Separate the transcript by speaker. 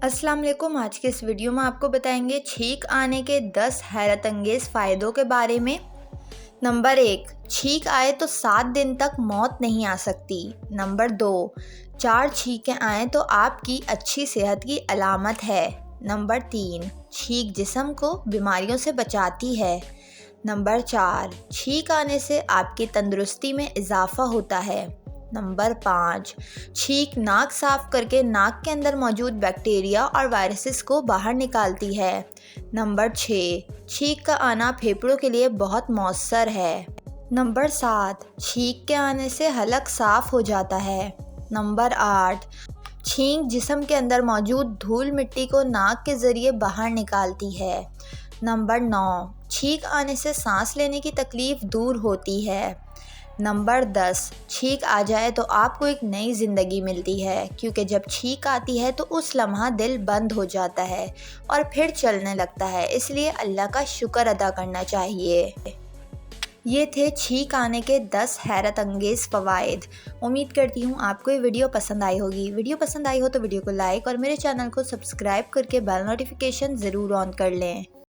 Speaker 1: अस्सलाम वालेकुम। आज के इस वीडियो में आपको बताएंगे छींक आने के 10 हैरत अंगेज़ फ़ायदों के बारे में। नंबर 1, छींक आए तो 7 दिन तक मौत नहीं आ सकती। नंबर 2, 4 छींकें आएँ तो आपकी अच्छी सेहत की अलामत है। नंबर 3, छींक जिस्म को बीमारियों से बचाती है। नंबर 4, छींक आने से आपकी तंदुरुस्ती में इजाफ़ा होता है। नंबर 5, छींक नाक साफ़ करके नाक के अंदर मौजूद बैक्टीरिया और वायरसेस को बाहर निकालती है। नंबर 6, छींक का आना फेफड़ों के लिए बहुत मौसर है। नंबर 7, छींक के आने से हलक साफ़ हो जाता है। नंबर 8, छींक जिस्म के अंदर मौजूद धूल मिट्टी को नाक के ज़रिए बाहर निकालती है। नंबर 9, छींक आने से सांस लेने की तकलीफ़ दूर होती है। नंबर 10, छींक आ जाए तो आपको एक नई ज़िंदगी मिलती है, क्योंकि जब छींक आती है तो उस लम्हा दिल बंद हो जाता है और फिर चलने लगता है, इसलिए अल्लाह का शुक्र अदा करना चाहिए। ये थे छींक आने के 10 हैरत अंगेज़ फ़वाइद। उम्मीद करती हूँ आपको ये वीडियो पसंद आई होगी। वीडियो पसंद आई हो तो वीडियो को लाइक और मेरे चैनल को सब्सक्राइब करके बेल नोटिफिकेशन ज़रूर ऑन कर लें।